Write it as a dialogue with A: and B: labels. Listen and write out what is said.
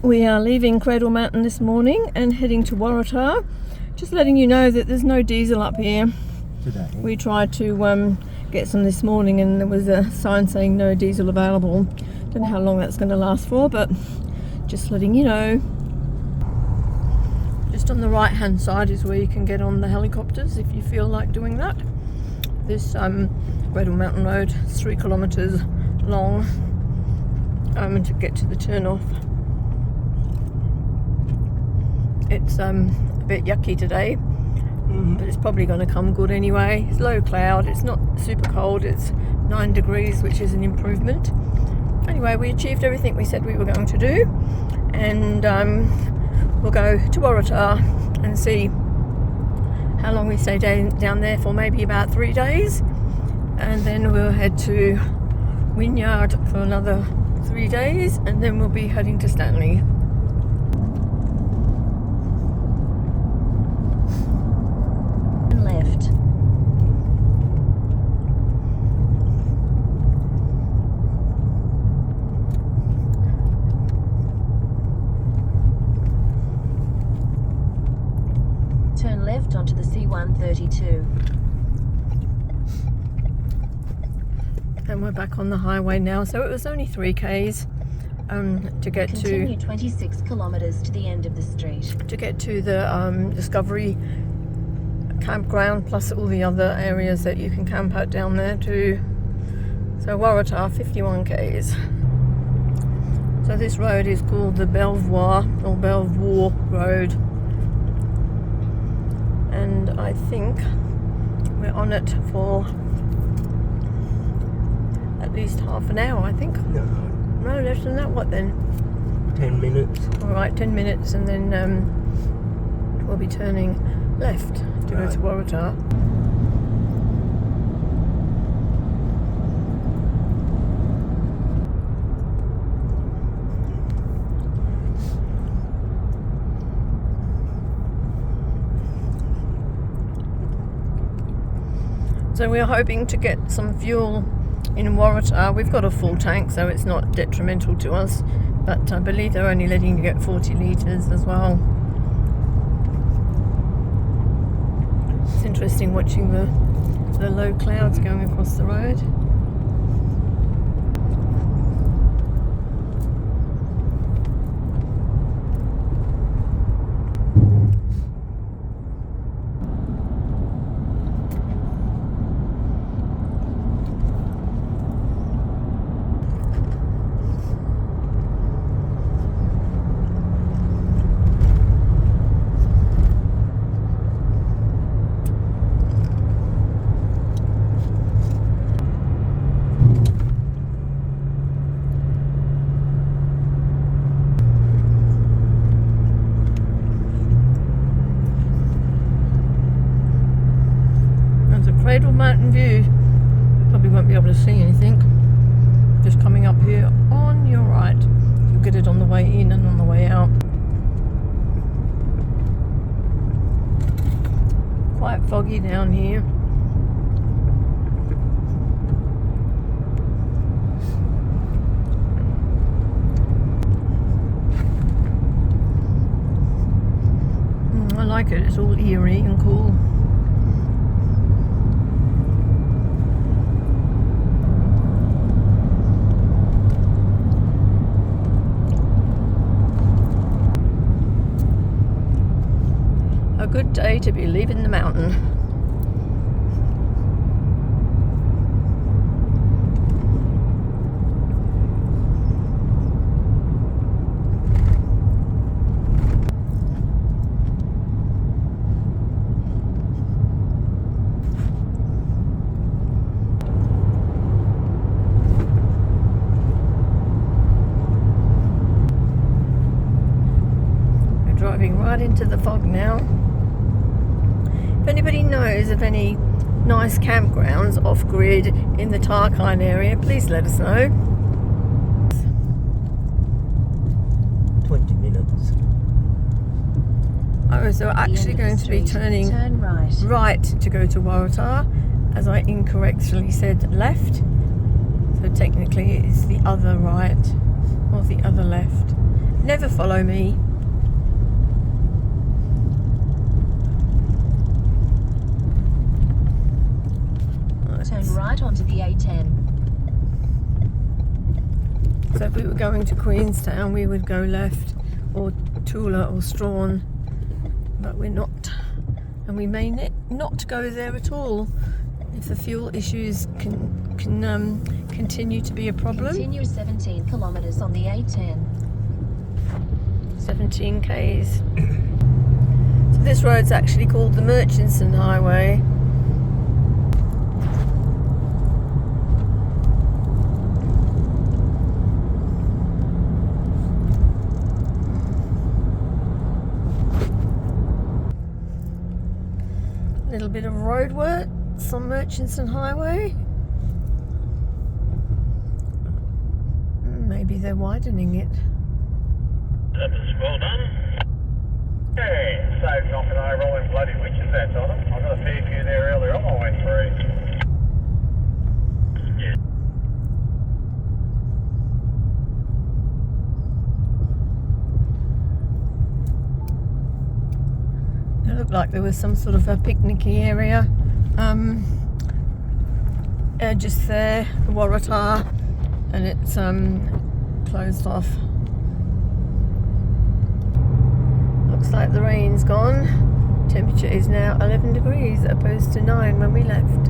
A: We are leaving Cradle Mountain this morning and heading to Waratah. Just letting you know that there's no diesel up here.
B: Today.
A: We tried to get some this morning and there was a sign saying no diesel available. Don't know how long that's going to last for, but just letting you know. Just on the right hand side is where you can get on the helicopters if you feel like doing that. This Cradle Mountain Road is 3 kilometres long and to get to the turn off. It's a bit yucky today, but it's probably going to come good anyway. It's low cloud, it's not super cold, it's 9 degrees, which is an improvement. Anyway, we achieved everything we said we were going to do, and we'll go to Waratah and see how long we stay down there for, maybe about 3 days, and then we'll head to Wynyard for another 3 days, and then we'll be heading to Stanley.
C: Left. Turn left onto the C132.
A: And we're back on the highway now, so it was only 3 k's to get
C: Continue 26 kilometres to the end of the street.
A: to get to the Discovery campground, plus all the other areas that you can camp out down there too. So Waratah, 51 k's. So this road is called the Belvoir or Belvoir Road, and I think we're on it for at least half an hour, I think. No, less than that. What then?
B: 10 minutes.
A: Alright, 10 minutes, and then we'll be turning left to go to Waratah. So we're hoping to get some fuel in Waratah. We've got a full tank, so it's not detrimental to us, but I believe they're only letting you get 40 litres as well. It's interesting watching the low clouds going across the road. Cradle Mountain view. You probably won't be able to see anything. Just coming up here on your right. You'll get it on the way in and on the way out. Quite foggy down here. I like it. It's all eerie and cool. A good day to be leaving the mountain. We're driving right into the fog now. If anybody knows of any nice campgrounds off-grid in the Tarkine area, please let us know.
B: 20 minutes.
A: Oh, so we're actually going to be turning right to go to Waratah, as I incorrectly said left. So technically it's the other right or the other left. Never follow me.
C: Turn right onto the A10.
A: So if we were going to Queenstown, we would go left, or Toola or Strawn, but we're not, and we may not go there at all if the fuel issues can continue to be a problem.
C: Continue 17 kilometres on the A10.
A: 17 k's. So this road's actually called the Murchison Highway. Little bit of road work on Murchison Highway. Maybe they're widening it.
D: That was well done. Hey, saved knocking over all them bloody witches that's on them. I got a fair few there earlier on, I went through.
A: It looked like there was some sort of a picnicky area just there, the Waratah, and it's closed off. Looks like the rain's gone. Temperature is now 11 degrees opposed to 9 when we left.